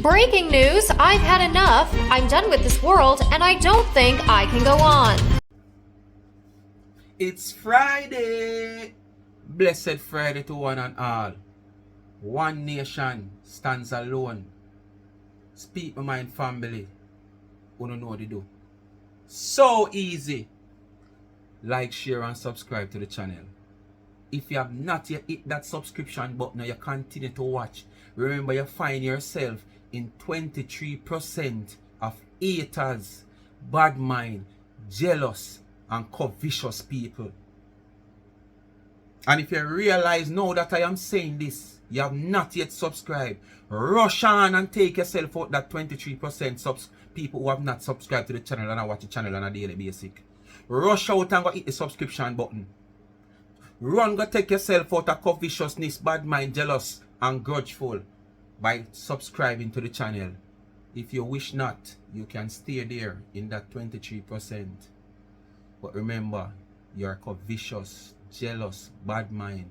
Breaking news, I've had enough. I'm done with this world, and I don't think I can go on. It's Friday. Blessed Friday to one and all. One nation stands alone. Speak my mind, family. You don't know what to do. So easy. Like, share, and subscribe to the channel. If you have not yet hit that subscription button, you continue to watch. Remember, you find yourself in 23% of haters, bad mind, jealous, and covetous people. And if you realize now that I am saying this, you have not yet subscribed, rush on and take yourself out that 23% people who have not subscribed to the channel and I watch the channel on a daily basis. Rush out and go hit the subscription button. Run, go take yourself out of covetousness, bad mind, jealous, and grudgeful by subscribing to the channel. If you wish not, you can stay there in that 23%. But remember, you're covetous, jealous, bad mind.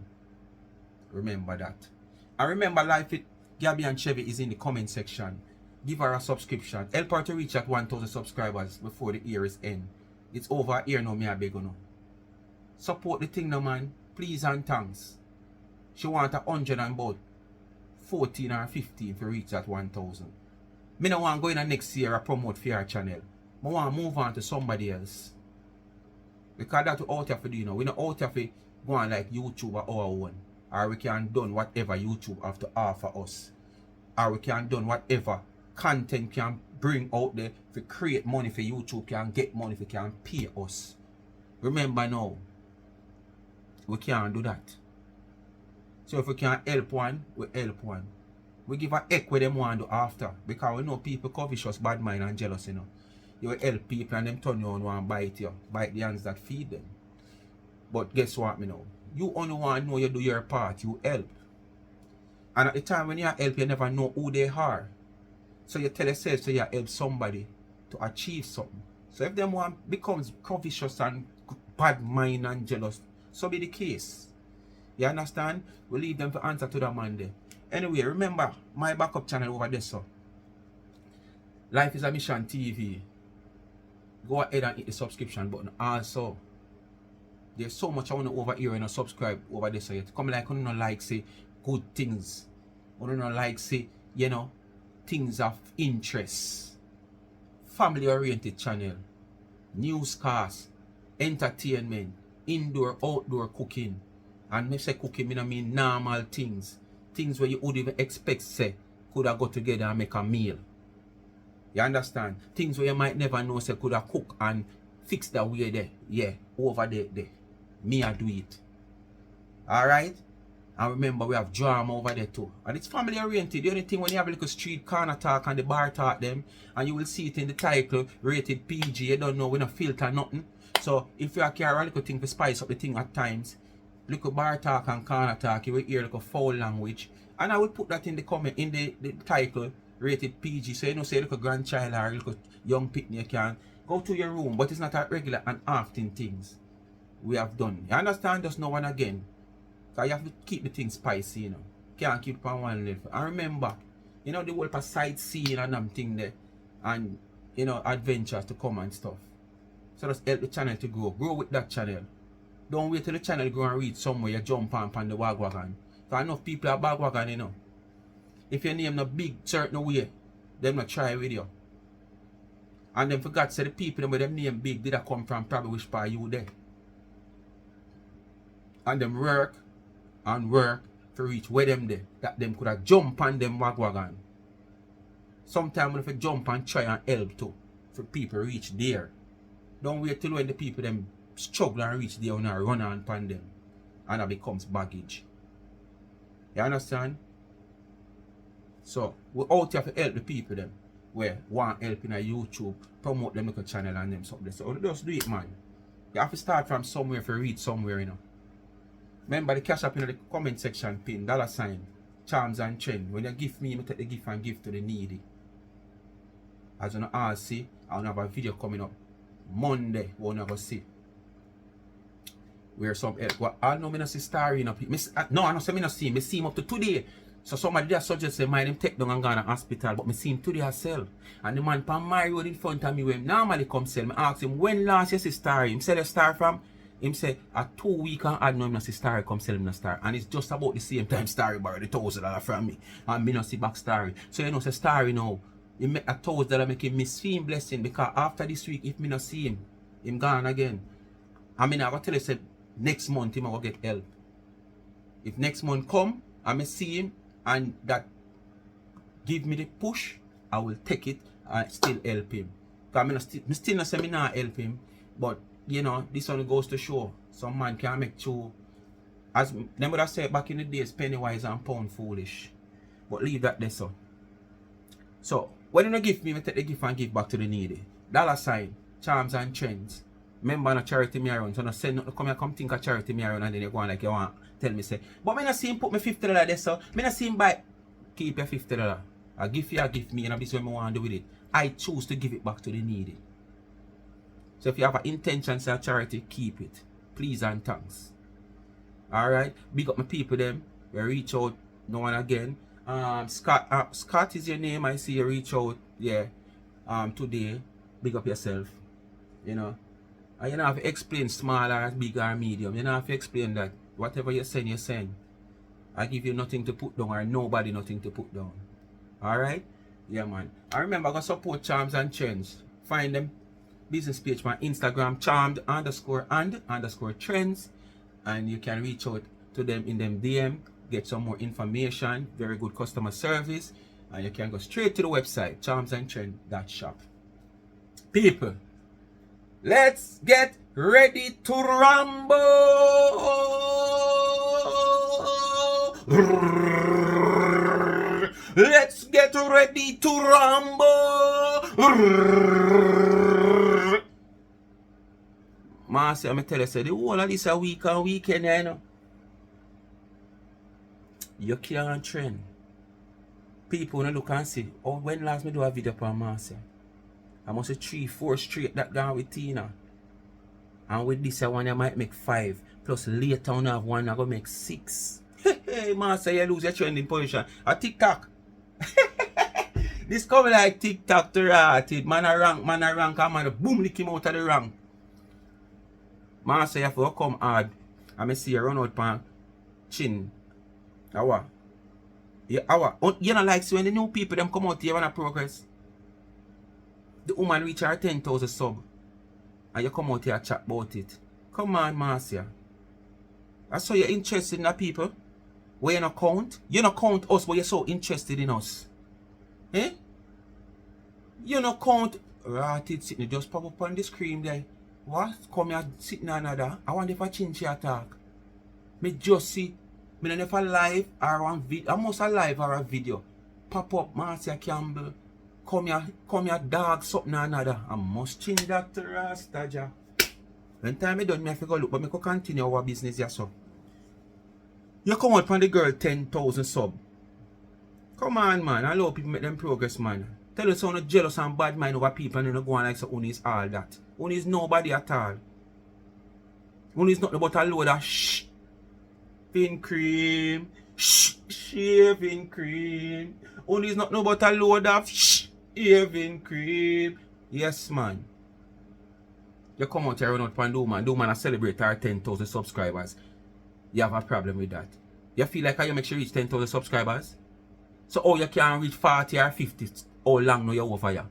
Remember that. And remember, Life with Gabby and Chevy is in the comment section. Give her a subscription. Help her to reach at 1,000 subscribers before the year is end. It's over here now, me I beg you now. Support the thing now, man. Please and thanks. She want 100 and about 14 or 15 to reach that 1,000. Me no want to go in the next year and promote for your channel. I want to move on to somebody else. Because that's what out here for do, you know. We not out here for go on like YouTube or our own. Or we can done whatever YouTube have to offer us. Or we can done whatever content can bring out there to create money for YouTube, can get money for can pay us. Remember now, we can't do that. So if we can help one, we help one. We give a heck with them want to do after. Because we know people covetous, bad mind and jealous, you know. You will help people and them turn you on and bite you. Bite the hands that feed them. But guess what me know? You only want to know you do your part. You help. And at the time when you help, you never know who they are. So you tell yourself so you help somebody to achieve something. So if them one becomes covetous and bad mind and jealous, so be the case. You understand? We leave them to answer to the man there. Anyway, remember my backup channel over there, so Life is a Mission TV. Go ahead and hit the subscription button. Also, there's so much I want to overhear and subscribe over there. So you come like you don't like say good things. You don't like say, you know, things of interest. Family oriented channel. Newscast. Entertainment. Indoor, outdoor cooking. And me say cooking, I mean normal things. Things where you would even expect say could have got together and make a meal. You understand? Things where you might never know say could have cook and fix that way there. Yeah, over there. Me I do it. Alright? And remember we have drama over there too. And it's family oriented. The only thing when you have a little street corner talk and the bar talk them, and you will see it in the title, rated PG, you don't know, we don't filter nothing. So if you carry a little thing to spice up the thing at times, little bar talk and corner talk, you will hear like a foul language. And I will put that in the comment, in the title, rated PG. So you know, say like a grandchild or a little young picnic can go to your room, but it's not a regular and often things we have done. You understand? Just now and again. Because you have to keep the thing spicy, you know. Can't keep it on one level. And remember, you know, the whole of sightseeing and them thing there. And, you know, adventures to come and stuff. So just help the channel to grow. Grow with that channel. Don't wait till the channel go and reach somewhere you jump on the wagon. Because enough people are wagon, you know. If your name not big certain way, them not try with you. And then forgot say the people with them name big did that come from probably which part you there. And them work and work to reach where them there. That them could have jump on them wagon. Sometimes if you jump and try and help too. For people reach there. Don't wait till when the people them struggle and reach there and run on upon them. And that becomes baggage. You understand? So we out here to help the people them where want help in a YouTube, promote them little channel and them something. So just do it, man. You have to start from somewhere for reach somewhere, you know. Remember the cash up in the comment section pin, $, charms and trend. When you give me, I take the gift and give to the needy. As you know, all see, I'll have a video coming up Monday. We'll never see. Where some help. Well, I know me not see Starry, you know. No, I don't say me not see him. I see him up to today. So somebody there suggest say, mind him take down and go to hospital, but me see him today I sell. And the man pan my road in front of me when normally come sell, me ask him, when last you see star? Him sell a star from? Him say, a 2 week and add no him not see star, come sell him a star. And it's just about the same time Starry borrow the $1,000 from me. And me not see back Starry. So you know say Starry now, he make a $1,000 make him miss him blessing, because after this week, if me not see him gone again. I mean I go tell you say next month him I go get help. If next month come, I may see him and that give me the push, I will take it and still help him. Because I still not say me not help him, but you know, this one goes to show some man can make true. As them would have said back in the days, penny wise and pound foolish. But leave that there, so. So, when you give me, I take the gift and give back to the needy. $, charms and trends. Remember no charity me around, so no send nothing, come think of charity me around and then you go on like you want tell me say. But me not see him put me $50 there, so me not see him buy. Keep your $50. I give you, I give me, and this is what I want to do with it. I choose to give it back to the needy. So if you have an intention to charity, keep it. Please and thanks. Alright? Big up my people them. We reach out now and again. Scott is your name. I see you reach out. Yeah. Today. Big up yourself. You know. And you don't have to explain small or big or medium. You don't have to explain that. Whatever you send, you send. I give you nothing to put down or nobody nothing to put down. Alright? Yeah man. I remember I'm going to support Charms and Trends. Find them business page my Instagram, charmed_and_trends, and you can reach out to them in them DM, get some more information, very good customer service, and you can go straight to the website charmsandtrend.shop. People, let's get ready to rumble. Let's get ready to rumble. Marcy, I'm tell you, say the whole of this a week and weekend, you know. You can't trend. People wanna look and see, oh, when last me do a video for Marcy? I must say 3-4 straight that gone with Tina. And with this one I might make 5. Plus later on I have one I go make 6. Hey Marcy, you lose your trending position. A TikTok. This coming like TikTok to rotted. Man a rank, and man boom lick him out of the rank. Man say you have to come hard. And I see you run out pan chin. Awa. Yeah, awa. You know like so when the new people them come out here and progress. The woman reach her 10,000 sub. And you come out here and chat about it. Come on, Marcia. I saw you're interested in the people. Where you not count? You not count us, but you're so interested in us. Eh? You not count rotted sitting just pop up on the screen there. What? Come here sitting another. I wonder if I change your talk. Me just see. Me never live or one video. Almost a live or a video. Pop up Marcia Campbell. Come here dog something another. I must change that to Rastaja. When time I done me I have to go look, but me could continue our business here so. You come out from the girl 10,000 sub. Come on man, I love people make them progress man. Tell you someone jealous and bad mind over people and you go on like so Uni is all that. Uni is nobody at all. Uni is nothing but a load of shaving cream. Shaving cream. Uni is nothing but a load of shaving cream. Yes man. You come out here and out and do man I celebrate our 10,000 subscribers. You have a problem with that. You feel like how you make sure you reach 10,000 subscribers? So how you can reach 40 or 50? How long now you over here?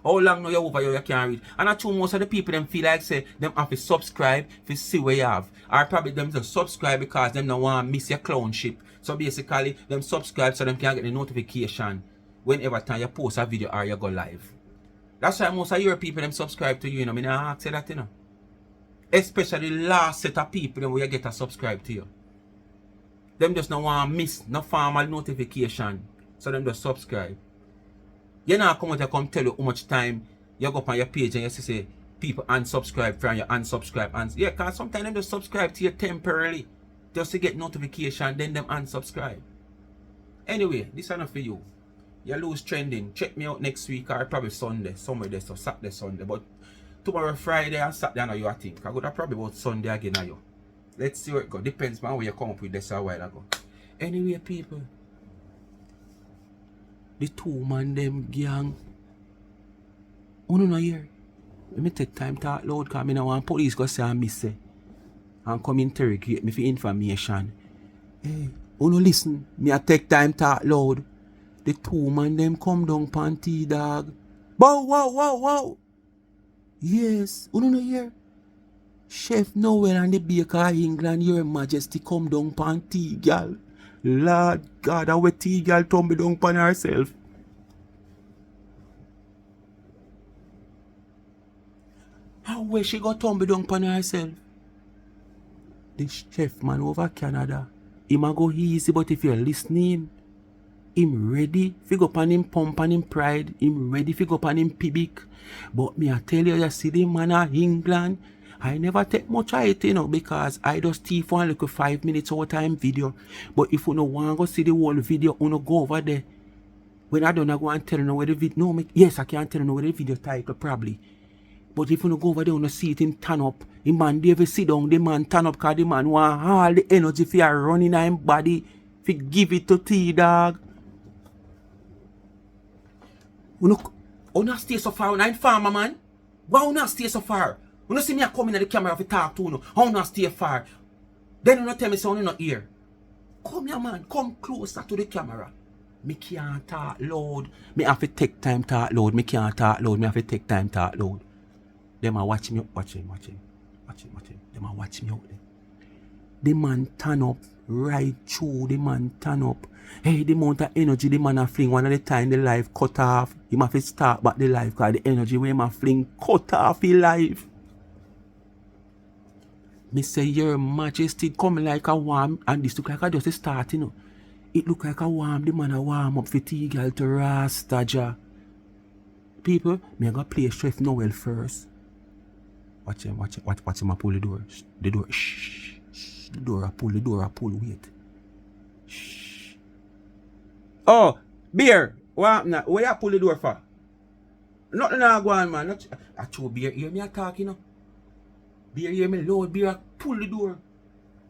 How long now you over here you can reach? And I true most of the people them feel like say them have to subscribe to see what you have. Or probably them just subscribe because them don't want to miss your clownship. So basically them subscribe so them can get the notification whenever time you post a video or you go live. That's why most of your people them subscribe to you, you know. I mean I say that you know. Especially the last set of people them where you get to subscribe to you. Them just don't want to miss no formal notification. So them just subscribe. You know come out and come tell you how much time you go up on your page and you say people unsubscribe from you unsubscribe and yeah, cause sometimes them just subscribe to you temporarily just to get notification, then them unsubscribe. Anyway, this is enough for you. You lose trending. Check me out next week or probably Sunday. Somewhere there, so Saturday, Sunday. But tomorrow Friday and Saturday I know you I think. I got probably about Sunday again now you. Let's see where it goes. Depends on where you come up with this a while ago. Anyway, people. The two man them gang. Uno no hear. Let me take time talk loud because I don't want police go say I miss say. And come interrogate me for information. Hey, uno listen. Me a take time talk loud. The two man them come down panty dog. Bow wow wow wow. Yes, uno no hear. Chef Noel and the baker of England, Your Majesty come down pan tea gal. Lord God, how tea gal tumble down pan herself. How where she got tumble down pan herself? The chef man over Canada. Him a go easy, but if you're listening, him ready fi go pan him pump and him pride. Him ready fi go pan him pibik. But me I tell you see the man of England. I never take much of it, you know, because I just thief one like a 5 minutes over time video. But if you no want to go see the whole video, you no go over there. When I don't go and tell you where the video, no, yes, I can tell you where the video title probably. But if you no go over there, you no see it him turn up. The man David sit down, the man turn up because the man want all the energy for running in him body. Fi give it to T dog. You not stay so far, you farmer man. Why you not stay so far? You don't see me coming at the camera to talk to you. How not stay far? Then you don't tell me so you not here. Come here man, come closer to the camera. Me can't talk loud. Me have to take time talk loud. Me can't talk loud. Me have to take time talk loud. Them are watching me. Watch him. Them are watching me out there. The man turn up right through. The man turn up. Hey, the amount of energy the man a fling one of the time the life cut off. He have to start back the life because the energy where him a fling cut off his life. Me say Your Majesty coming like a warm and this look like a just start, you know. It look like a warm, the man a warm up for tea girl to Rasta ja. People, me a go play Chef Noel first. Watch him a pull the door. The door, shh. The door a pull, wait. Shh. Oh, beer, what now? Where you pull the door for? Nothing na go on, man. I told beer, hear me a talk, you know. Beer hear me loud, beer pull the door.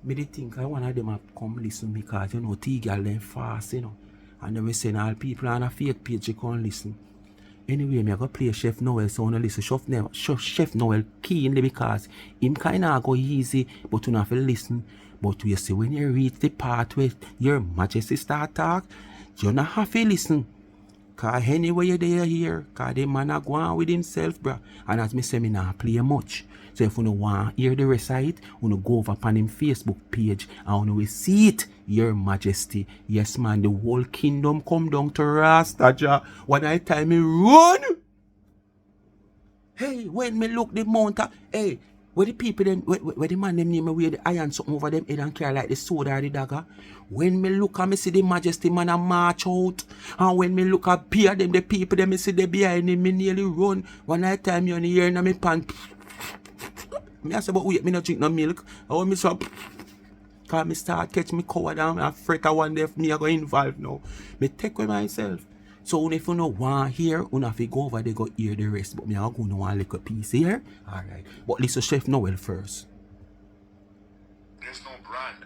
Me they think I one of them a come listen because you know tea girl them fast, you know. And then we send all people on a fake page to come listen. Anyway, me I go play Chef Noel so I wanna listen Chef Noel keenly because him kinda go easy but you have to listen. But you see when you reach the part where Your Majesty start talk, you not have to listen. Cause anyway you there here, cause the man a go on with himself, bruh. And as me say me nah play much. So if you no want to hear the rest of it, you go over on him Facebook page and you will see it, Your Majesty. Yes man, the whole kingdom come down to Rasta ja. When I time me run. Hey, when me look the mountain, hey, where the people them, where the man them name me wear the iron something over them head and carry like the sword or the dagger. When me look and me see the Majesty man a march out. And when me look at peer them, the people them me see they behind him, me nearly run. One night time you on the ear in my pants. Me I say but wait, me not drink no milk. I want me so cause me start catch me cover down and fret I wonder if me I go involved now. Me take with myself. So if you no want hear, you have to go over there go hear the rest. But me I go no one like a piece here. Alright. But listen Chef Noel first. There's no brand.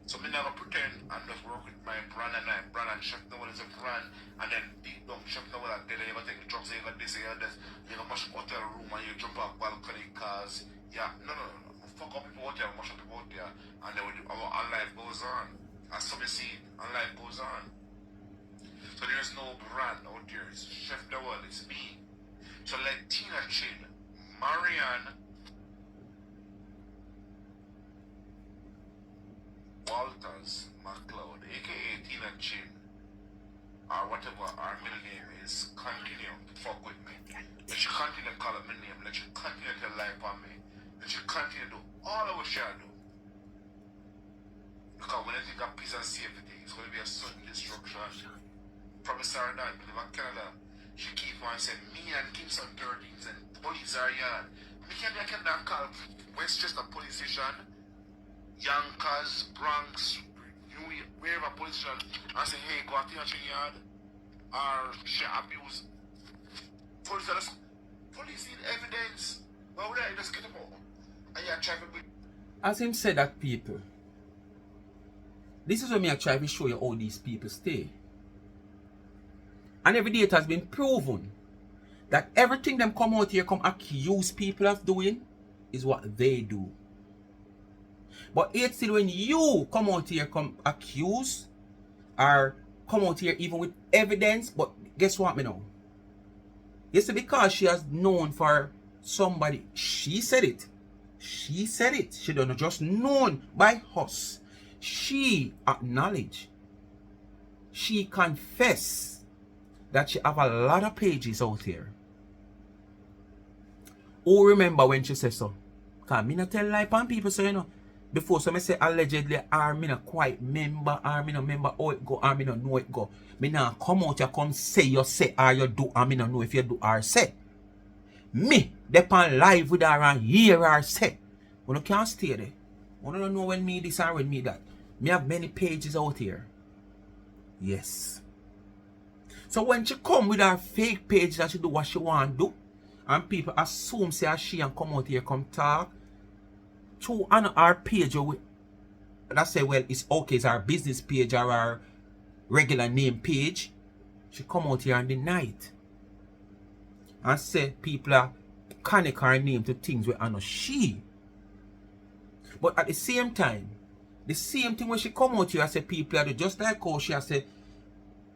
So me never pretend I'm just work with my brand and Chef Noel is a brand and then deep down Chef Noel and then you go take drugs, you got this, you got this, you go mash up hotel room and you jump off balcony cars. Yeah, no. Fuck up people out there, mash up people out there and then our life goes on. As some you see, our life goes on. So there's no brand out there. It's Chef Noel, it's me. So let Tina Chin, Marianne, Walters McLeod, aka Tina Chin, or whatever our middle name is, continue to fuck with me. Let you continue to call up my name. Let you continue to lie on me. Let you continue to do all of what you do. Because when I think of peace and safety, it's going to be a sudden destruction. Professor Sarah in Canada, she keep on saying, me and Kingston 13s and police are here. Me can't call Westchester police station, Yonkers, Bronx, wherever police station, and say, hey, go out to your yard, or she abuse. Police need evidence. Why would I just get them out? And you're trying to be. As him said that people, this is what me I try to show you how these people stay. And every day it has been proven that everything them come out here come accuse people of doing is what they do. But it's still when you come out here come accuse or come out here even with evidence, but guess what me know? It's because she has known for somebody. She said it. She said it. She don't just known by us. She acknowledged. She confessed that she have a lot of pages out here. Who remember when she said so? Because me not tell lie on people, so you know. Before so me say allegedly, or me not quite remember, or me not remember how it go, or me not know it go. Me not come out here come say you say or you do, or me not know if you do or say. Me, depend live with her and hear her say. You can't stay there. You don't know when me this or when me that. Me have many pages out here. Yes. So when she come with her fake page that she do what she want to do, and people assume say she and come out here come talk, to on our page that say well it's okay, it's our business page or our regular name page, she come out here and deny it. And say people are connect her name to things where I know she. But at the same time, the same thing when she come out here and say people are just like how she has say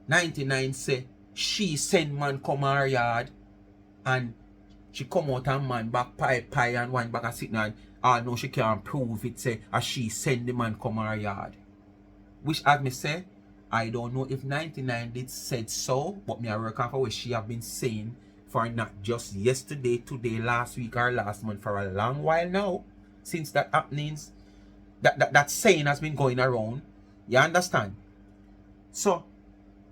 99 say she send man come her yard and she come out and man back pie and one back and sitting and no she can't prove it say as she send the man come her yard. Which as me say, I don't know if 99 did said so, but me I work off what she have been saying for not just yesterday, today, last week or last month, for a long while now. Since that happenings, that saying has been going around. You understand? So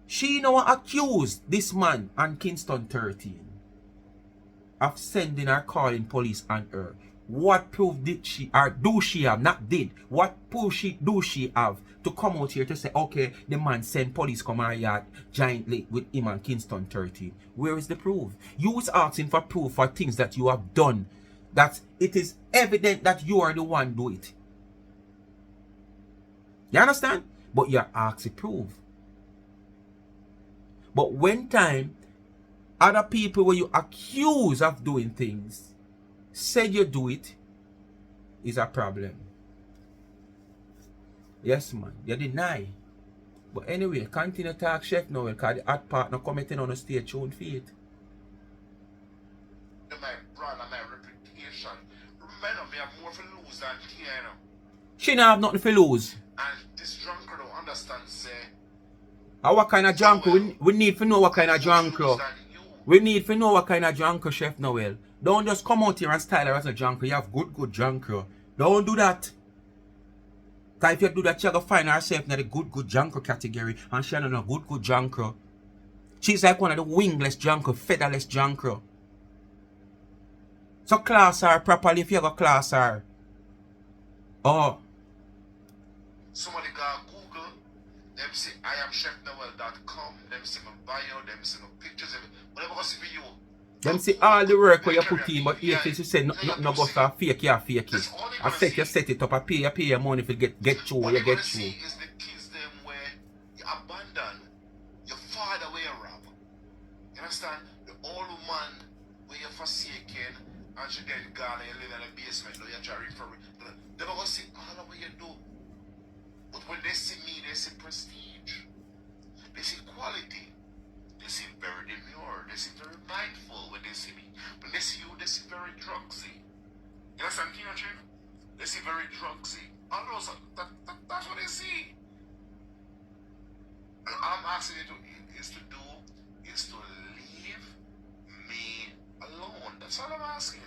she now accused this man on Kingston 13 of sending or calling police on her. What proof did she or do she have? Not did. What proof do she have to come out here to say, okay, the man sent police come her yard giantly with him on Kingston 13? Where is the proof? You was asking for proof for things that you have done, that it is evident that you are the one do it. You understand? But you're asking proof. But when time other people where you accuse of doing things said you do it, is a problem. Yes man, you deny. But anyway, continue to talk Chef Noel, because the hot partner commenting on the stay tuned for it. My brand and my reputation. Remember, me have more to lose than here, you know. She not have nothing to lose. And this drunker don't understand, say. What kind of drunk? We need to know what kind of drunk. We need to know what kind of drunk, Chef Noel. Don't just come out here and style her as a drunk. You have good drunk. Don't do that. Because if you do that, you're going to find herself in the good drunk category. And she's not a good drunk. She's like one of the wingless drunk, featherless drunk. So class her properly if you go class her. Oh. Somebody go Google, them say IamChefNoel.com, them see my bio, them see my pictures, whatever go see for you. Them see all the work where you put in, but here you say no go for fake it. I said you set it up, I pay your money if you get through, you get through. Is the kids them where you abandon your father where you rob. You understand? The old woman where you're forsaken and she dead gone and you live in a basement, you're trying for it. They don't go see all of what you do. But when they see me, they see prestige. They see quality. They see very demure. They see very mindful when they see me. When they see you, they see very drugsy. You understand, Chief? They see very drugsy. All those, that's what they see. And all I'm asking you to leave me alone. That's all I'm asking.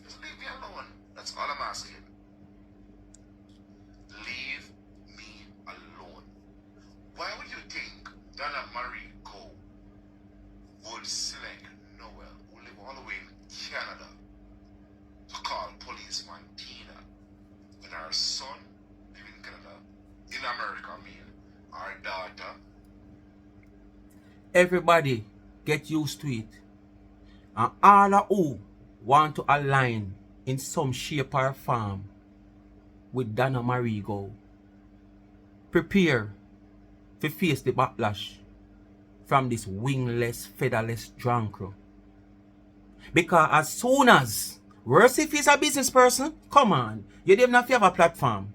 Just leave me alone. That's all I'm asking. Leave me alone. Why would you think Donna Marie Co would select Noel, who live all the way in Canada, to call police on Tina when our son live in Canada, in America, I mean, our daughter? Everybody get used to it. And all of who want to align in some shape or form with Donna Marigo, prepare to face the backlash from this wingless, featherless drunk crew. Because as soon as, worse if he's a business person, come on, you don't have to have a platform.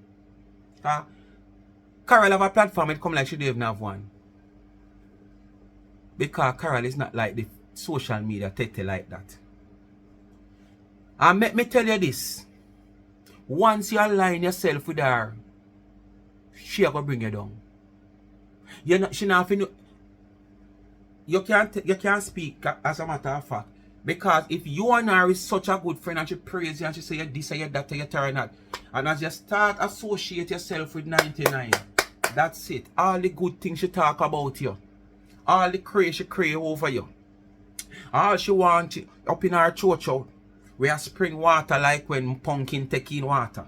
Carol have a platform, it come like she don't have one. Because Carol is not like the social media tete like that. And let me tell you this. Once you align yourself with her, she gonna bring you down. She not finna. You can't speak as a matter of fact. Because if you and her is such a good friend and she praise you and she say you this or you that or you turn that, and as you start associate yourself with 99, that's it. All the good things she talk about you, all the craze she crave over you, all she want up in her church out, where spring water like when pumpkin take in water.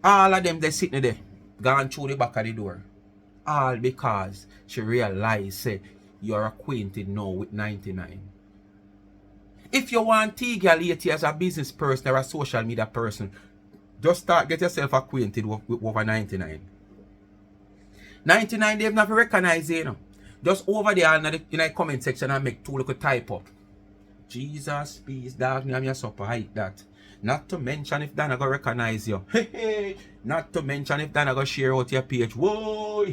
All of them they sitting there, gone through the back of the door. All because she realized say you're acquainted now with 99. If you want to get as a business person or a social media person, just start get yourself acquainted with over 99. 99 they've never recognized you know. Just over there in the comment section and make 2 little type up. Jesus, peace, dog, me and your supper, hide that. Not to mention if Dana go recognize you. Hey. Not to mention if Dana go share out your page. Whoa.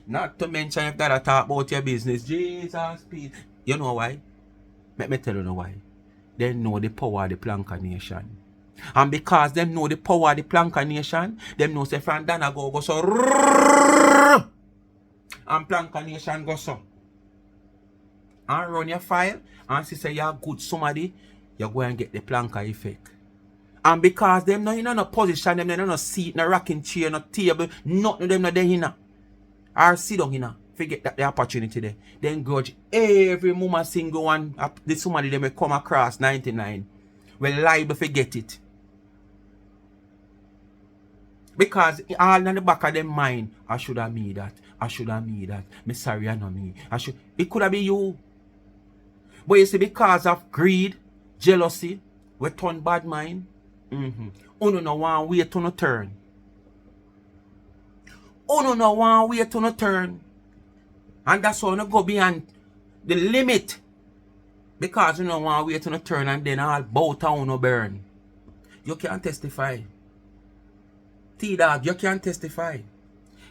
Not to mention if Dana talk about your business. Jesus, peace. You know why? Let me tell you know why. They know the power of the Planka Nation. And because them know the power of the Planka Nation, them know say from Dana go so and Planka Nation go so. And run your file and see say you're good somebody, you go and get the Planka effect. And because them not in no position, them not no seat, no rocking chair, no table, nothing of them not there in. Or sit down in. Forget that the opportunity there. Then grudge every moment single one the somebody they may come across 99. Well liable forget it. Because all in the back of them mind, I should have me that. I should have me that. Me sorry I know me. It could have been you. But you see, because of greed, jealousy, we turn bad mind. Uno no one way to no turn. Uno no one way to no turn. And that's why you go beyond the limit. Because you know one way to no turn and then all bow town no burn. You can't testify. T-Dog, you can't testify.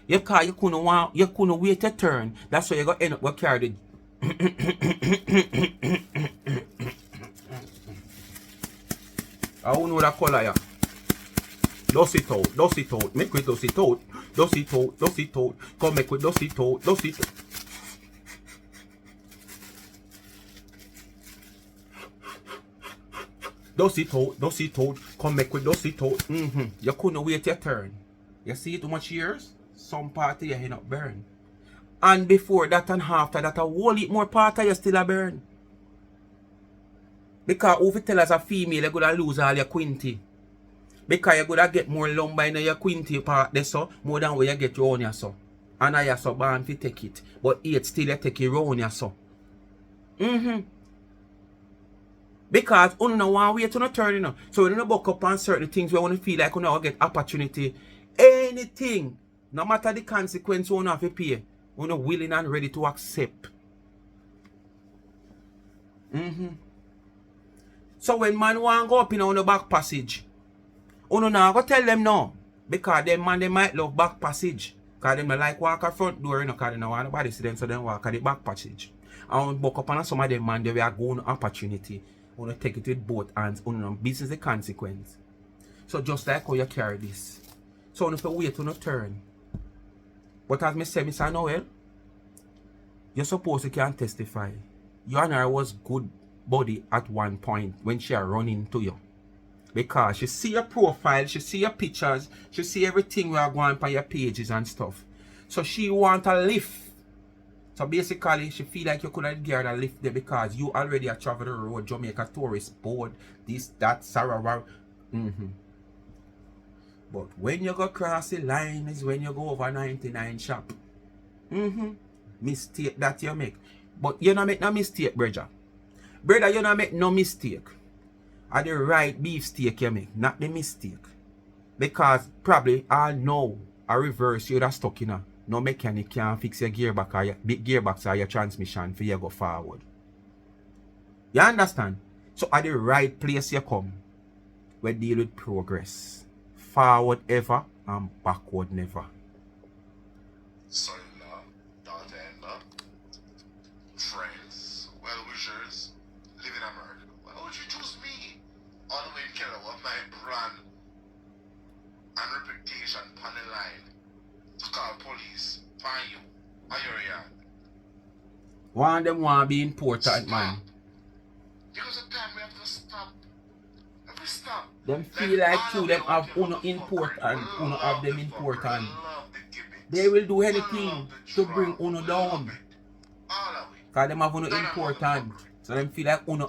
You couldn't wait to turn. That's why you got end up with carry the I don't know that color yeah. Dust it out. Make it dust it out. Dust it out. Come make it dust it out. Dust it out. Come make with dust it out. You couldn't wait your turn. You see too much years? Some part of you not burn. And before that and after that, a whole heap more part of you still a burn. Because if you tell us a female, you're going to lose all your quinty. Because you're going to get more lumber in your quinty part there, so more than what you get your own, your so. And I so born to take it. But it still you take your own, your so. Because you know one way to not turn, you know. So when you buck up on certain things where you want to feel like you get opportunity, anything, no matter the consequence you have to pay, you're willing and ready to accept. So when man want to go up in on the back passage, you now go tell them no. Because them man they might love back passage. Because them like walk at front door, you know, because they don't want nobody see them, so they walk at the back passage. And buck up on some of them man, they are going opportunity. You want to take it with both hands. You know, business the consequence. So just like how you carry this. So if you wait to no turn. But as me say, Mr. Noel, you're supposed to can testify. You and her was good buddy at one point when she are running to you. Because she see your profile, she see your pictures, she see everything we are going on your pages and stuff. So she want a lift. So basically, she feel like you couldn't get her a lift there because you already have traveled the road, Jamaica tourist board, this, that, Sarawak. But when you go across the line is when you go over 99 shop. Mistake that you make. But you don't make no mistake, brother. Brother, you don't make no mistake. At the right beef steak you make, not the mistake. Because probably I know a reverse you that stuck in her. no mechanic can fix your gearbox or your transmission for you go forward. You understand? So at the right place you come, we deal with progress. Forward ever and backward never. Son-in-law, daughter-in-law, friends, well-wishers, live in America. Why would you choose me? All the way in Canada with my brand and reputation on the line to call police, find you, on your yard. One of them want to be important, man. Because of time we have to stop. If we stop, Them feel like two them have uno important, uno have them important. They will do anything to bring uno down. Because them have uno important. So them feel like uno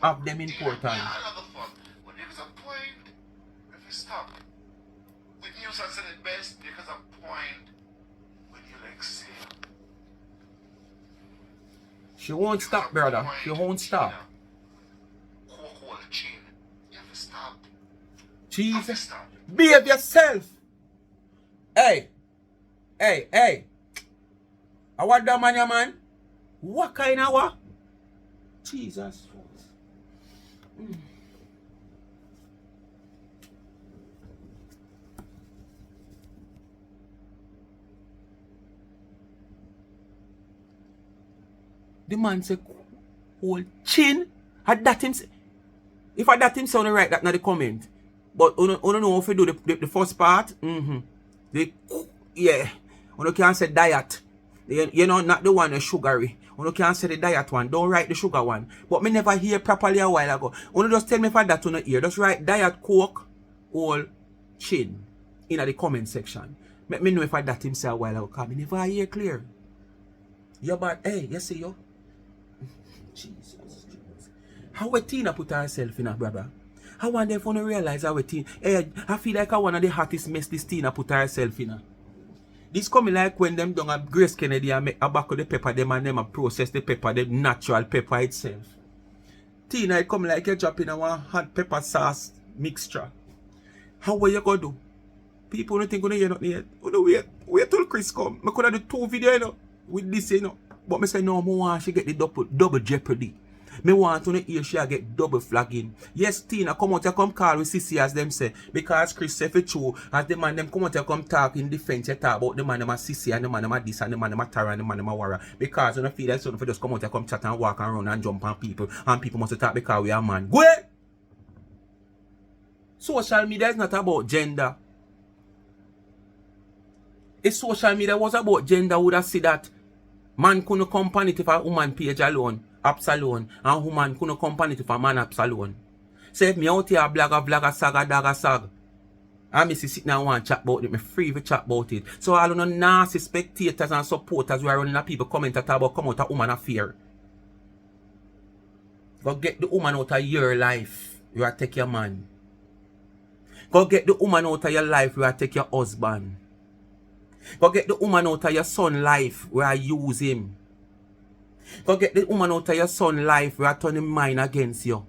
have them important. But there's a point if we stop. With news I said it best, because a point when you exhale. She won't stop, brother. She won't stop. You have to stop. Jesus. Behave yourself. Hey. I want that man, man. What kind of what? Jesus. The man said, whole chin. Had that him say, if I that him sound right, that not the comment. But you don't know if you do the first part. Yeah. You can't say diet. You know, not the one sugary. You can't say the diet one. Don't write the sugar one. But me never hear properly a while ago. You just tell me for that to not hear. Just write diet coke whole chin in the comment section. Let me know if I that him say a while ago. Because me never hear clear. Yeah, but hey, you see yo. Jesus. How a Tina put herself in a brother? I wonder if you realize how a Tina. Hey, I feel like one of the hottest mess this Tina put herself in. This coming like when them done a Grace Kennedy and make a back of the pepper, them and them a process the pepper, the natural pepper itself. Tina, it come like you drop in a hot pepper sauce mixture. How will you go do? People don't think you hear nothing yet. Wait till Chris come. I could have do 2 videos, you know, with this, you know. But I say no, I want she get the double jeopardy. Me want to hear she get double flagging. Yes, Tina, come out and come call with Sissy as them say. Because Chris say for true, as the man them come out and come talk in defense, you talk about the man them a Sissy and the man them a this and the man them a Tara and the man them a Wara. Because you don't feel like something for just come out and come chat and walk and run and jump on people. And people must talk because we are man. Go ahead! Social media is not about gender. If social media was about gender, would have said that man couldn't come on it if a woman page alone. Apps alone, and woman couldn't company to a man apps alone. So if me out here blagger, saga, sag, and me see sitting and want chat about it, me free to chat about it. So all of the nasty spectators and supporters who are running at people comment at about come out a woman affair. Go get the woman out of your life, you are take your man. Go get the woman out of your life, you are take your husband. Go get the woman out of your son life, where I use him. Go get the woman out of your son life where I turn him mind against you.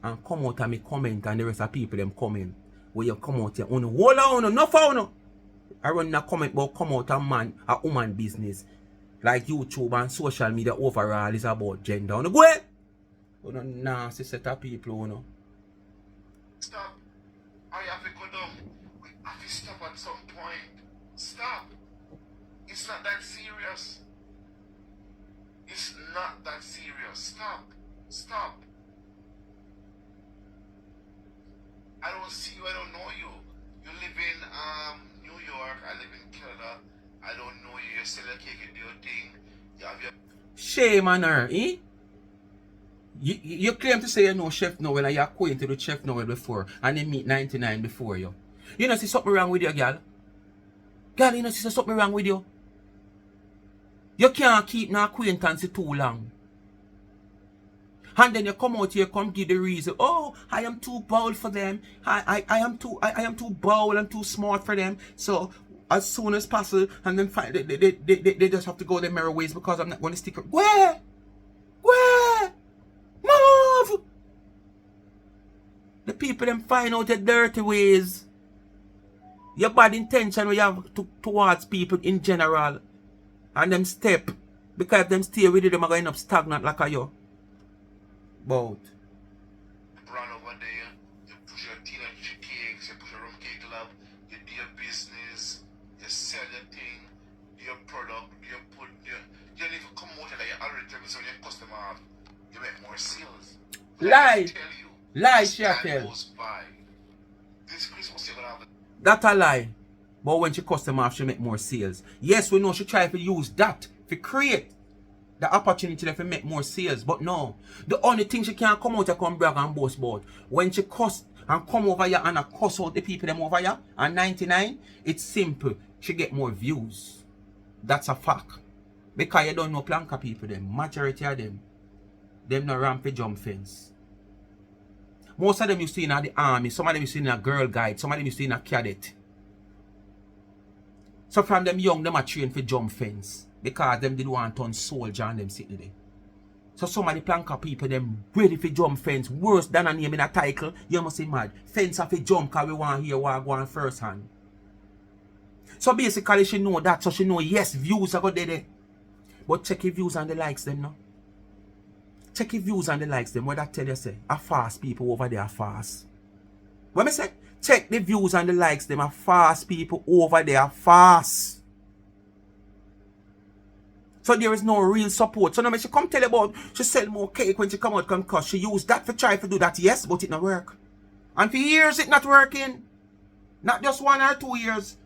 And come out and me comment and the rest of people them coming. Where you come out here. Hold on, no for no. I run a comment about come out a woman business. Like YouTube and social media overall is about gender. Go ahead. You know, nasty set of people, you know. Stop. I have to go down. We have to stop at some point. Stop. It's not that serious. It's not that serious. Stop. I don't see you. I don't know you. You live in New York. I live in Canada. I don't know you. You're still a cake and do your thing. You have your... Shame on her, eh? You claim to say you know Chef Noel and you're acquainted with Chef Noel before and they meet 99 before you. You know see something wrong with you, girl? Girl, you know see something wrong with you? You can't keep no acquaintance too long. And then you come out here, come give the reason. Oh, I am too bold for them. I am too bold and too smart for them. So as soon as possible, and then they just have to go their merry ways because I'm not going to stick. Where? Move! The people them find out their dirty ways. Your bad intention we have towards people in general. And them step. Because if them stay with you, them are going up stagnant like a you. But Brand over there, you push your teenage cakes, you push your rum cake club, you do your business, you sell your thing, do your product, you don't even come out and you already tell me so your customer have, you make more sales. lie. Tell you. Lie, As she time tell. goes by, this Christmas you're gonna have That a lie. But when she customer have, she make more sales. Yes, we know she try to use that to create the opportunity to make more sales. But no. The only thing she can't come out and come brag and boast about. When she cuss and come over here and cuss out the people them over here and 99, it's simple. She get more views. That's a fact. Because you don't know planka people them. Majority of them no ramp for jump fence. Most of them you see in the army, some of them you see in a girl guide, some of them you see in a cadet. So from them young, them are trained for jump fence. Because them did want to turn soldier and them sitting there. So some of the planka people, them ready for jump fence. Worse than a name in a title. You must say mad. Fence of a jump because we want to hear what go on first hand. So basically she know that. So she know yes, views are good there. But check your views and the likes them now. Check your views and the likes them. What that tell you say? A fast people over there are fast. What me say? Check the views and the likes them are fast people over there are fast. So there is no real support. So now she come tell about she sell more cake when she come out come cause she use that for try to do that, yes, but it not work. And for years it not working. Not just 1 or 2 years.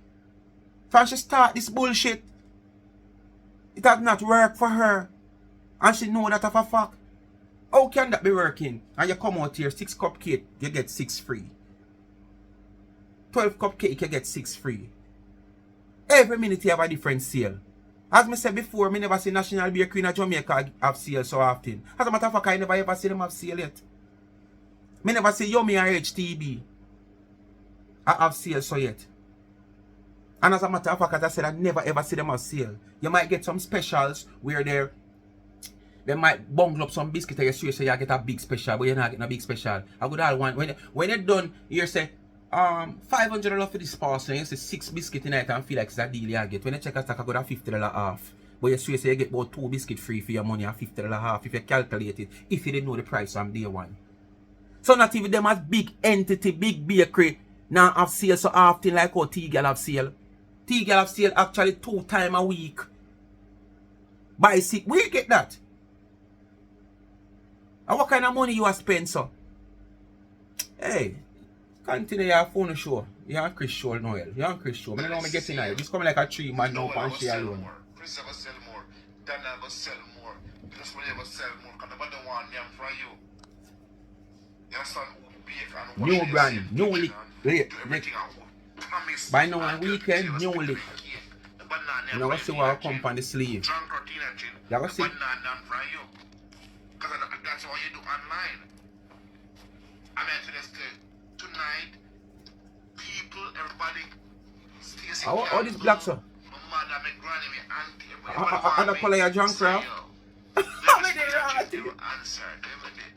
From she start this bullshit. It has not worked for her. And she know that of a fact. How can that be working? And you come out here, 6 cupcake, you get 6 free. 12 cupcake, you get 6 free. Every minute you have a different sale. As I said before, I never see National Beer Queen of Jamaica have sale so often. As a matter of fact, I never ever see them have sale yet. I never see Yummy or HTB have sale so yet. And as a matter of fact, as I said, I never ever see them have sale. You might get some specials where they might bungle up some biscuit and you say you get a big special, but you're not getting a big special. I would all want when you're done, you say $500 for this parcel, you say 6 biscuits in it and feel like it's a deal you get. When you check a stack, I got a $50 off. But you say you get about 2 biscuits free for your money and $50 off if you calculate it, if you didn't know the price from day one. So not even them as big entity, big bakery now have sale so often like how T-Girl have sale. T-Girl have sale actually 2 times a week. Buy 6, where you get that? And what kind of money you have spent, so? Hey, continue your phone show. You're on Chris show, Noel. You're on Chris show. I don't know how I'm getting here. This coming like a 3 man now and she alone. Chris is gonna sell more. Dana gonna sell more. Just when you gonna sell more, because nobody want them from you. You understand? New brand, new lick. By now on weekend, new lick. You know what see what come on the sleeve. You know see? Because that's what you do online. I mean, tonight, people, everybody, Stacey. All this black, sir. My mother, my granny, my auntie. And the color your junk craft. Answer.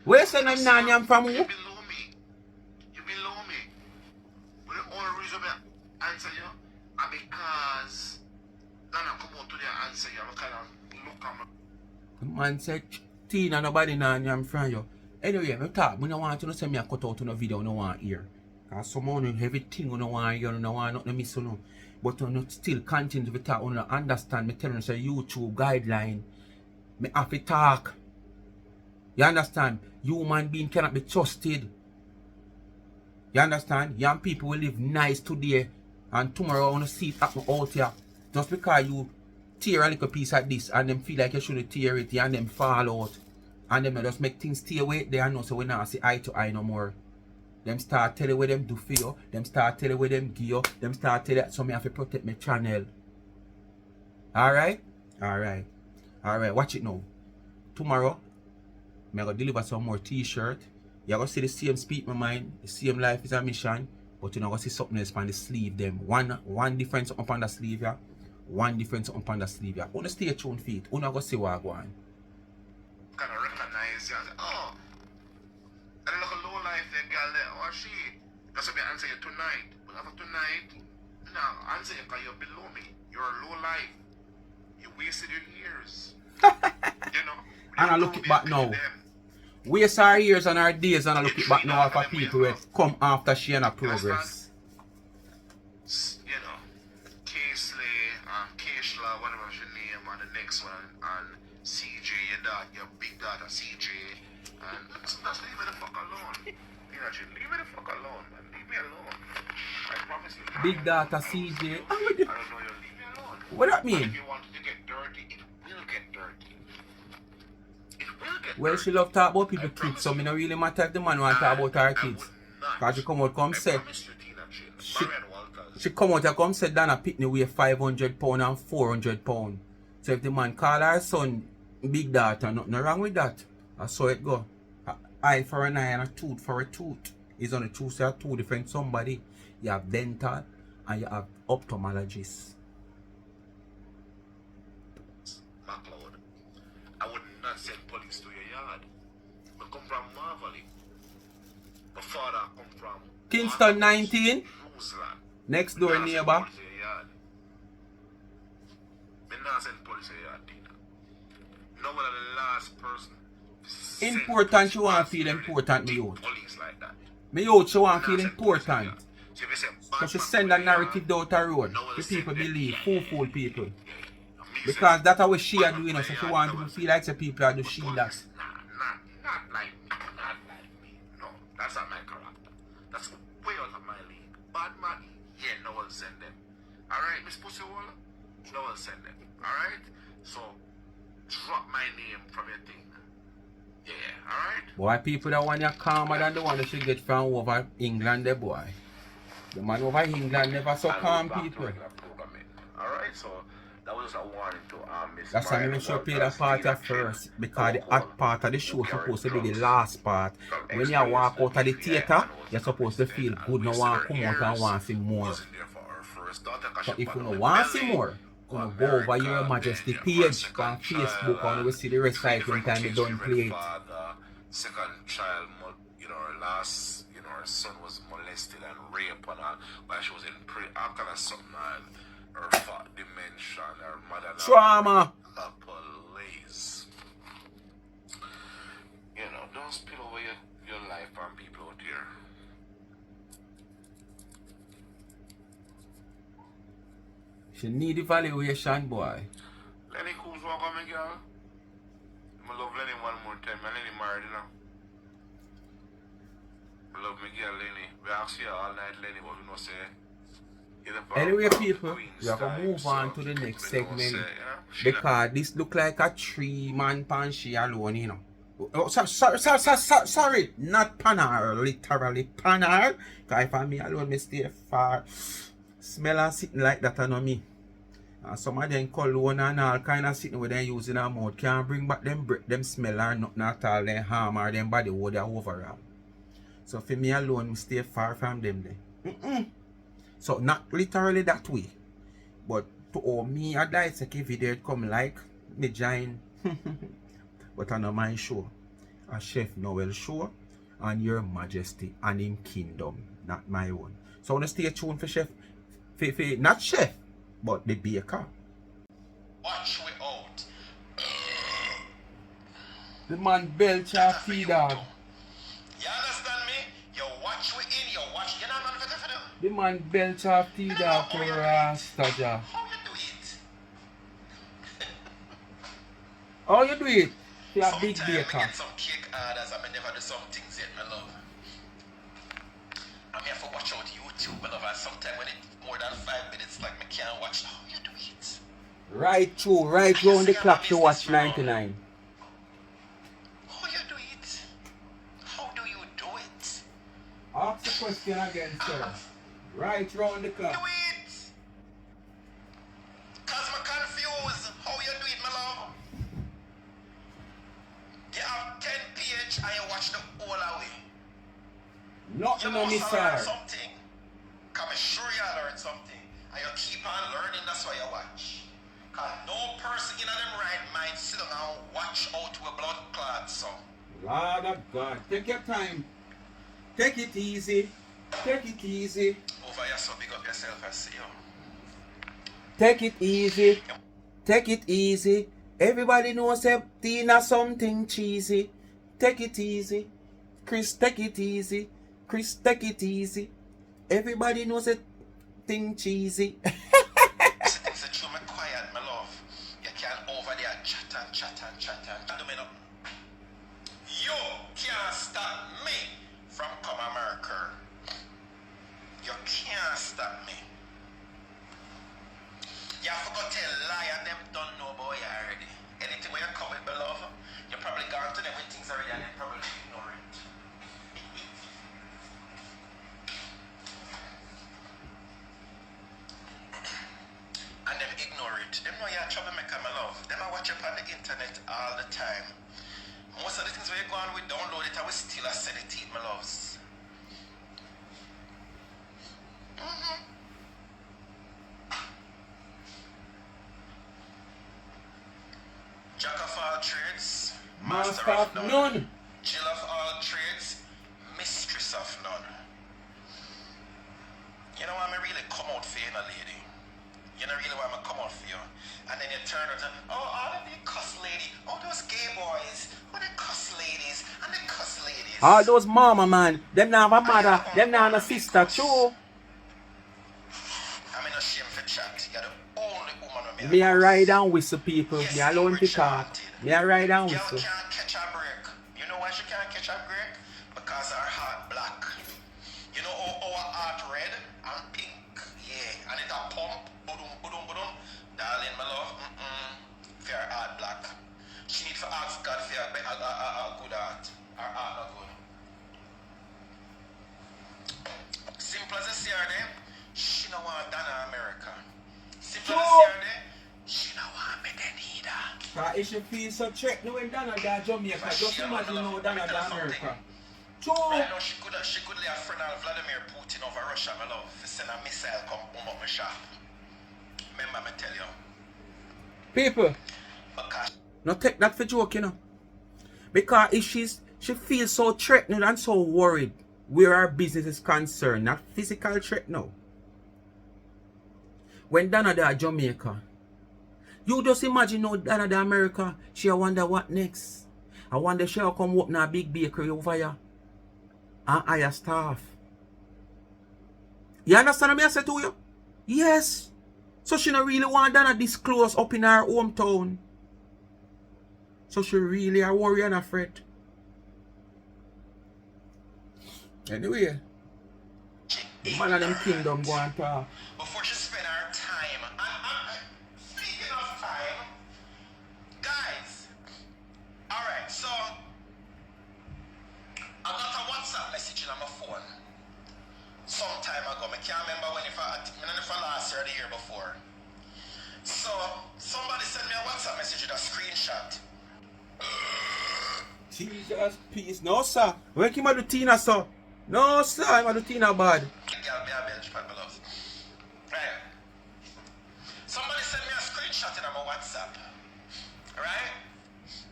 Where's the name I'm from? You below me. You below me. But the only reason I answer you is because then I come out to the answer you. I kind of look at me. The man said, Tina, nobody I'm from you. Anyway, I talk. I don't want you to send me a cut out on a video I don't want to hear. Because someone everything I don't want to hear, I don't want nothing to miss. But I still continue to talk. I don't understand. I tell you, say YouTube guideline. I have to talk. You understand? Human being cannot be trusted. You understand? Young people will live nice today and tomorrow I want to see it happen out here. Just because you tear a little piece of this and them feel like you shouldn't tear it and them fall out. And them just make things stay away there and know so we not see eye to eye no more. Them start telling what them do for you. Them start telling what them give you. Them start telling so me have to protect my channel. Alright? Alright. Alright, watch it now. Tomorrow, I'm going to deliver some more t-shirt. You're going to see the same speak my mind. The same life is a mission. But you're going to see something else on the sleeve them. One difference up on the sleeve, yeah. One difference up on the sleeve, yeah. Wanna stay tuned for it. You're going to see what I go on. Kind of recognize you and say, oh, and then look a low life there, girl there, or she. That's what I answer you tonight. But after tonight, not answer you because you're below me. You're low life. You wasted your years. You know? And I look it back now. Waste our years and our days and I look it back now for people who come after she and her progress. You know, K-Slay, K-Shla, whatever your name, and the next one, and CJ, your big daughter CJ, and just leave me the fuck alone. You know, leave me the fuck alone, man. Leave me alone. I promise you. Big daughter CJ. I don't know, you'll leave me alone. What that mean? And if you want it to get dirty, it will get dirty. It will get Well, dirty. she love talk about people kids, so me no really matter if the man want to talk about her kids. Cause she come out come say, she come out and come say Dana Pitney weigh 500 pound and 400 pound. So if the man call her son big daughter, nothing wrong with that. I saw it go. An eye for an eye and a tooth for a tooth. It's on the truth, say two different somebody. You have dental and you have ophthalmologist. McLeod, I would not send police to your yard. I come from Marvally. My father come from Kingston 19, Jerusalem. next door neighbor. Me not send police to your yard, Tina. No one of the last person. Important, she want to feel important, me youth. Police like that. Me youth, she want to feel important. So if you say So she Batman send a to your yard, narrative down the road. no one The send people them. believe, fool people. Me Because say, that's how she are doing, so she Batman want to to your feel like the people are do she that. police, not like me. Not like me. No, that's not my character. That's way out of my league. Bad man, yeah, no one send them. Alright, Miss Pussywaller? No one send them. Alright? So, drop my name from your thing. Yeah, alright? Boy, people that want you calmer than the one that she get from over England, the boy. The man over England never so calm people. Alright, so that was a warning to Miss That's why I make sure play that part at first, because the hot part of the show is supposed to be the last part. When you walk out of the theater, you're supposed to feel good, no want to come out and want to see more. So if you don't want to see more, you know, go over your Majesty page on Facebook and you will see the recycling time you don't play it. Second child, you know, her last, you know, her son was molested and raped and all while she was in after that something and her dementia and her mother Trauma. police. You know, don't spill over your life on people out here. She need evaluation, boy. Lenny Coons walk on me, girl. I love Lenny one more time. I Lenny married, you know. I love me, girl, Lenny. We ask you all night, Lenny, but we know say. Anyway, people, we are going to move on to the next segment. Because this look like a 3-man pan she alone, you know. Oh, sorry, not panar, literally panar. Because if I'm me alone, I stay far. Smell and sitting like that, I know me. And some of them cologne and all kind of sitting with them using their mouth can't bring back them smell or nothing at all, them harm or them body odor overall. So for me alone, I stay far from them then. So not literally that way. But to all me, I dissect a video it come like me join. But I know my show. A Chef Noel show and Your Majesty and him kingdom, not my own. So I want to stay tuned for Chef. Not Chef, but the baker. Watch we out. The man belch off tea dog. You understand me? You watch we in, you watch. You know what I'm going to do? The man belch off tea dog for Rasta. How you do it? How you do it? You a big Sometimes baker. I get some cake orders and I never do some things yet, my love. I'm here for watch out YouTube, my love. And sometimes when it's more than 5 minutes, like me can't watch. How you do it? Right through, right round the clock you watch 99. How you do it? How do you do it? Ask the question again, sir. Right round the Do clock. it! Cause I'm confused. How you do it, my love? You have 10 page and you watch the whole away. You Nothing on me, must have learned sir. something. Cause I'm sure you learned something. And you keep on learning, that's why you watch. Cause no person in them right mind sit down and watch out to a blood clot, so. Lord of God. Take your time. Take it easy. Take it easy. Over here, so big up yourself and see you. Take it easy. Take it easy. Everybody knows that Tina something cheesy. Take it easy. Chris, take it easy. Chris, take it easy. Everybody knows that thing cheesy. Things that you me quiet, my love. You can't over there chat and chat and chat and chat. You can't stop me from come America. You can't stop me. You forgot to lie and them don't know about you already. Anything where you come with, beloved, you probably gone to them when things already and they probably ignore it. And them ignore it. Them know you're a troublemaker, my love. Them I watch up on the internet all the time. Most of the things where you go on, we download it and we still sell it to my loves. Jack of all trades, master of none. Jill of all trades, mistress of none. You know why I really come out for you, lady? You know really why I come out for you? And then you turn around and oh, all of the cuss lady, oh, those gay boys, oh, the cuss ladies, and the cuss ladies. All those mama, man. Them now have a mother, them now have a sister, too. I'm in a shame for chat. You're the only woman with Me a ride and whistle, people. Me alone to talk. Me a ride and Girl whistle. can't catch a break. You know why she can't catch a break? Because her heart black. You know how our heart red and pink? Yeah. And it a pump. Boom, boom, boom. Darling, my love. For her heart black. She need to ask God for a good heart. Her heart not good. Simple as I see her there, she no want Donna America. Simple as I see her there, she no want me then either. If she feels so threatened when Donna da Jamaica, just imagine how Donna da America. Right now, she could lay a friend of Vladimir Putin over Russia, my love, to send a missile come boom up my shop. Remember me tell you. People, Because no take that for joke, you know. Because if she feels so threatened and so worried where her business is concerned, not physical threat now. When Donna da Jamaica, you just imagine how Donna da America, she wonder what next. I wonder she'll come open a big bakery over here and hire staff. You understand what I say to you? Yes. So she don't really want Donna this close up in her hometown. So she really are worried and afraid. Anyway, the man of them kingdom go and talk. before she spend her time, speaking of time, guys, alright, so I got a WhatsApp message on my phone some time ago. I can't remember when, if last year or the year before. So somebody sent me a WhatsApp message with a screenshot. Jesus, peace. No, sir. When came out to Tina, sir? No, sir. I'm to Tina bad. Right. Somebody sent me a screenshot in my WhatsApp. Right?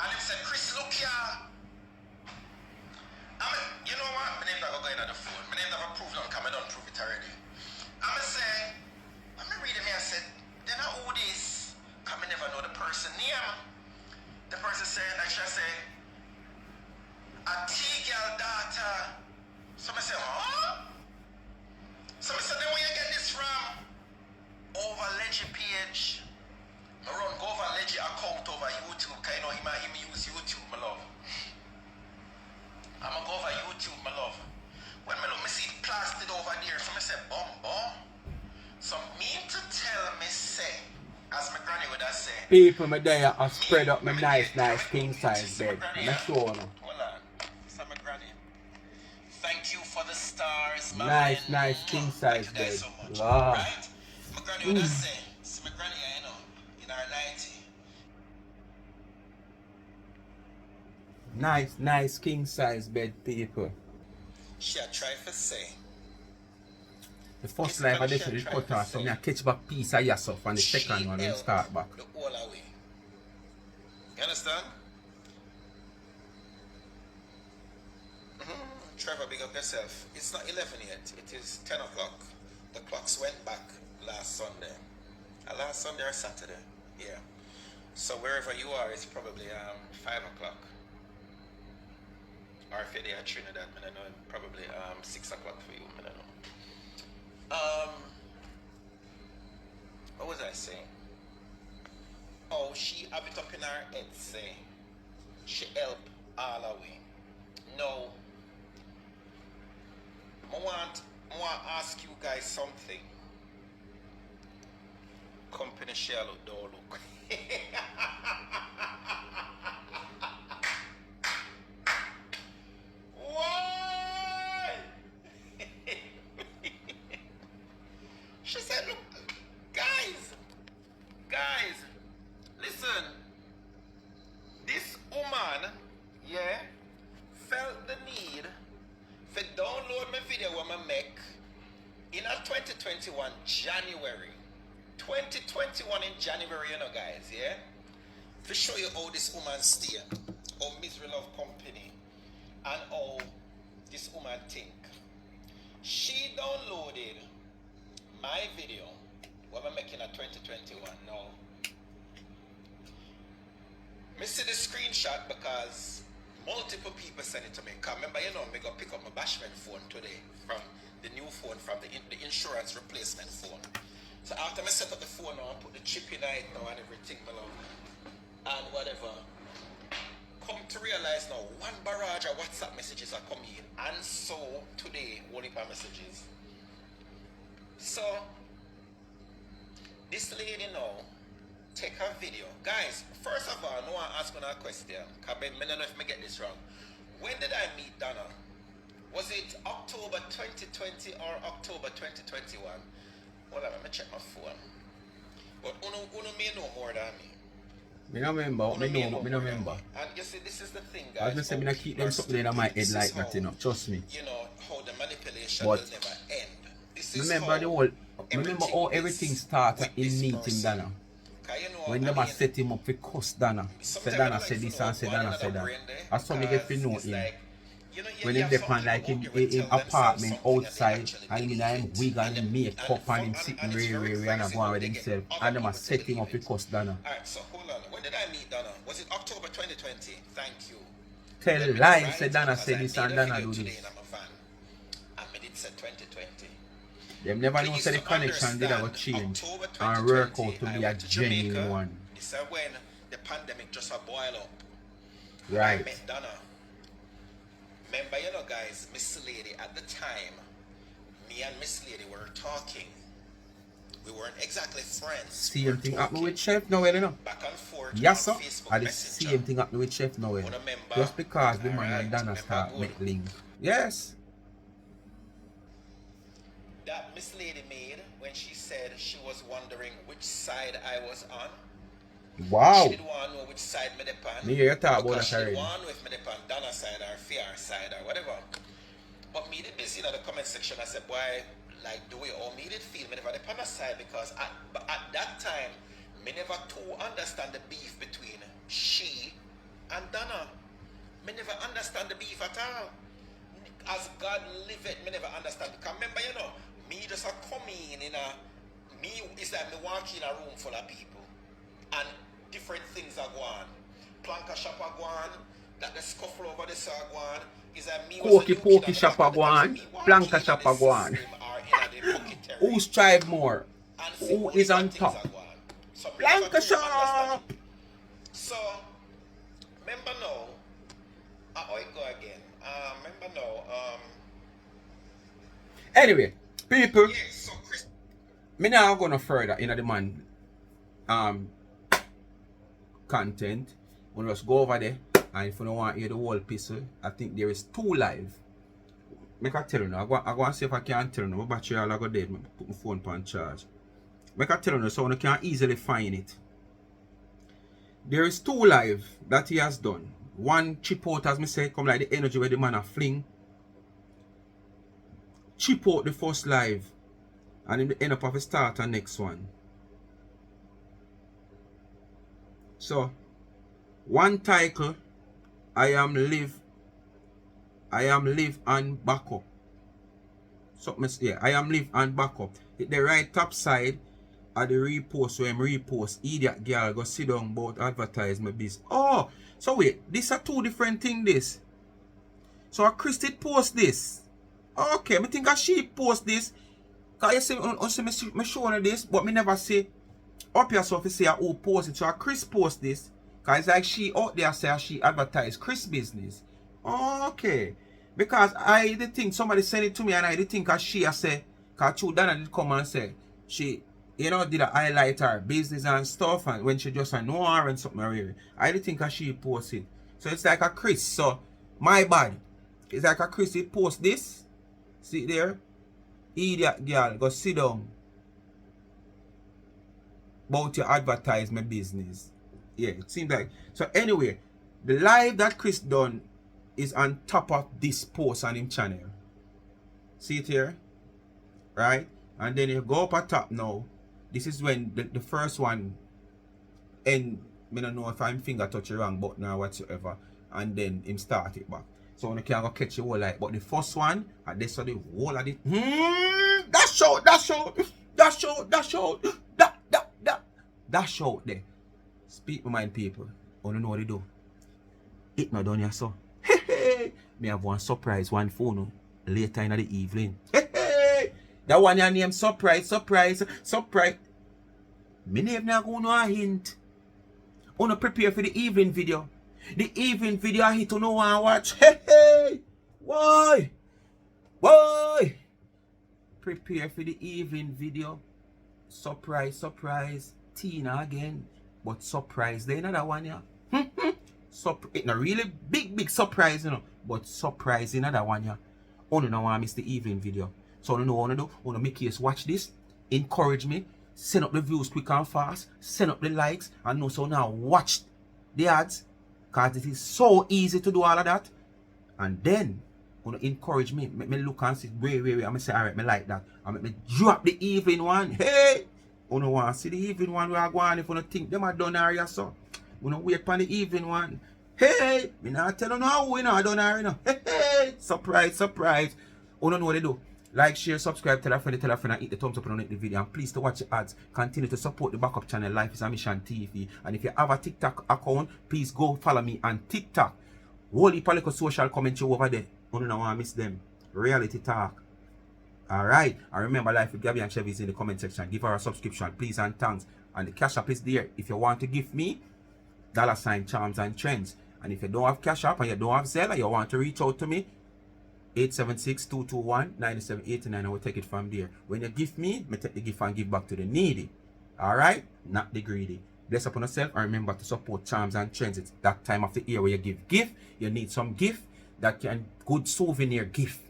And it said, Chris, look here. You know what? My name never go in on the phone. My name never proved on camera. I don't prove it already. I'm say, I'm reading me. I said, then I owe this. Cause I never know the person name. The person said, actually, I say, a T-girl daughter. So I say, huh? So I said, then where you get this from? Over Leggy page. I run go over Leggy account over YouTube. Cause you know him use YouTube, my love. I'ma go over YouTube, my love. When I look, me see it plastered over there. So I say, bomb. So mean to tell me say, as my granny would have say. People, me there I spread up my nice king size bed. I'm sure. Hold on. So my granny. Thank you for the stars, my Nice man. king size Thank you bed. guys so much. Wow. Right? My granny would have say, so my granny, you know, in our 90. Nice king size bed, people. She had tried to say. The first life I did for the cut off, so I catch back piece of yourself and the second one and start back. The whole away. You understand? Trevor, big up yourself. It's not 11 yet. It is 10 o'clock. The clocks went back last Sunday. Last Sunday or Saturday. Yeah. So wherever you are, it's probably 5 o'clock. Or if you're there at Trinidad, I don't know, probably 6 o'clock for you. I don't know. What was I saying? Oh, she have it up in her head, say she help all the way. No. I want to ask you guys something. Company share look, don't look. Why? She said, look, guys, listen. This woman, yeah, felt the need to download my video when I make in a 2021 January. 2021 in January, you know, guys, yeah? To show you how this woman stay, how misery love company, and how this woman think. She downloaded my video what I'm making a 2021 now. Me see the screenshot because multiple people sent it to me. Cause remember, you know, me go pick up my bashment phone today from the new phone, from the insurance replacement phone. So after I set up the phone now and put the chip in it now and everything, my love, and whatever, come to realize now, one barrage of WhatsApp messages are coming in, and so today, only per messages. So, this lady now, take her video. Guys, first of all, no one asking her a question, because I don't know if I get this wrong. When did I meet Donna? Was it October 2020 or October 2021? Hold on, let me check my phone. But Uno may know more than me. Me no remember, me no remember. And you see, this is the thing, I was guys. gonna say, me not keep them something in my head like that, you know, trust me. You know, how the manipulation But will never end. This is remember the whole, remember how everything started in meeting Dana. When them a set him up for cuss Dana. Say Dana said this and say Dana said that. That's how me get to know him. When him depend like in apartment outside and him in him wig and him makeup and him sitting really and go on with himself. And them a set him up for cuss Dana. Alright, so hold on. When did I meet Dana? Was it October 2020? Thank you. Tell lies, say Dana said this and Dana do this. And I made it said 2020. Them never know say the connection did have change and work out to be a genuine one. This is when the pandemic just a boil up. Right. I met Donna. Remember, you know, guys, Miss Lady at the time, me and Miss Lady were talking. We weren't exactly friends. Same thing happened with Chef Noel, you know. Back and forth. Yes, sir. on Facebook And the Messenger. same thing happened with Chef Noel. Just because the man and Dana start make link. Yes. That Miss Lady made when she said she was wondering which side I was on. Wow. She didn't want to know which side me depend. Me hear you talk about because that she didn't already. want to know if me depend Dana's side or Fiar's side or whatever. But me did this in the comment section. I said, boy, like, do we all me did feel me never depend a side because at that time, me never too understand the beef between she and Dana. Me never understand the beef at all. As God live it, me never understand. Because remember, you know, me just a come in a, me, it's like me walk in a room full of people. And different things are going. Planka shop are going. That the scuffle over the saw going. Is that me Pokey shop are going. Planka shop are going. Who strive more? Who is on top? Planka shop! So, remember now, how it go again? Remember now, Anyway, people, yes, so Chris, me now go no further in the man content. We'll just go over there, and if you don't want to hear the whole pistol, I think there is 2 live. Make I tell you now, I go and see if I can tell you now. My battery all I go dead, put my phone on charge. Make I tell you now so you can easily find it. There is 2 live that he has done. One chip out, as me say, come like the energy where the man a fling. Chip out the first live, and in the end up of a start the next one. So, one title, I am live and back up. Something, yeah, I am live and back up. Hit the right top side, at the repost where him repost idiot girl go sit down about advertise my business. Oh, so wait, these are two different things this. So a Chris did post this. Okay, I think she post this. Cause you see me showing this, but me never say up here so if you say who post it. So a Chris post this. Cause it's like she out there say she advertise Chris business. Okay. Because I did think somebody sent it to me and I did think as she say, cause True Dana did come and say she, you know, did a highlight her business and stuff, and when she just know her and something really. I did think as she posted. So it's like a Chris. So my bad. It's like a Chris it post this. See there? Idiot girl, go sit down. About your advertisement business. Yeah, it seems like. So anyway, the live that Chris done is on top of this post on him channel. See it here? Right? And then you go up at top now. This is when the first one end. I don't know if I'm finger touch the wrong button or whatsoever. And then him start it back. So when you can go catch the whole light. But the first one, and this is the whole of it. Dash out there. Speak my mind, people. I don't know what they do. It not done here, so. Me have one surprise, one phone later in the evening. That one your name surprise. Me name not going to hint. Wanna prepare for the evening video. The evening video I hit to no one watch. Why? Prepare for the evening video. Surprise. Tina again. But surprise, they another one, yeah. It's not really big surprise, you know. But surprise, another one, yeah. Only now I miss the evening video. So I know what I do. I want to make you watch this. Encourage me. Send up the views quick and fast. Send up the likes. And know so now watch the ads. Because it is so easy to do all of that. And then, want to encourage me. Make me look and see. Wait. I'm going to say, alright, me like that. And make me drop the evening one. Hey! You don't want to see the evening one where I go on if you don't think them are done area, so. You don't wait for the evening one. Hey! Me not tell you how we know done area. Hey! Surprise. You don't know what they do. Like, share, subscribe, tell a friend, and hit the thumbs up and donate the video. And please to watch the ads. Continue to support the backup channel, Life is a Mission TV. And if you have a TikTok account, please go follow me on TikTok. Whole heap of little social commentary over there. You don't want to miss them. Reality talk. Alright. And remember, Life with Gabby and Chevy is in the comment section. Give her a subscription, please and thanks. And the cash app is there. If you want to give me, $ Charms and Trends. And if you don't have cash app and you don't have Zelle and you want to reach out to me, 876-221-9789. I will take it from there. When you give me take the gift and give back to the needy. Alright? Not the greedy. Bless upon yourself and remember to support Charms and Trends. It's that time of the year where you give gift. You need some gift that can good souvenir gift.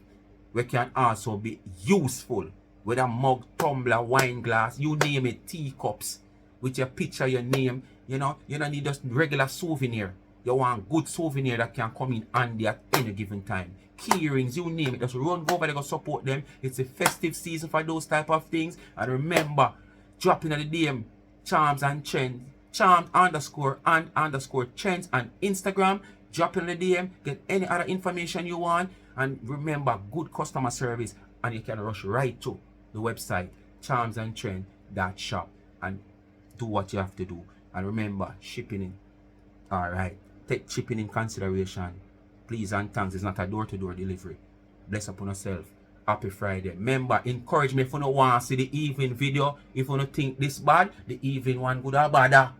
Where can also be useful. Whether mug, tumbler, wine glass, you name it, teacups. With your picture, your name. You don't need just regular souvenir. You want good souvenir that can come in handy at any given time. Key rings, you name it, just run over there, go support them. It's a festive season for those type of things. And remember, drop in the DM Charms and Trends, Charms_and_Trends on Instagram. Drop in the DM, get any other information you want. And remember, good customer service. And you can rush right to the website charmsandtrend.shop and do what you have to do. And remember, shipping in. Alright, take shipping in consideration. Please and thanks, it's not a door-to-door delivery. Bless upon yourself. Happy Friday. Remember, encourage me if you don't want to see the evening video. If you don't think this bad, the evening one good or bad.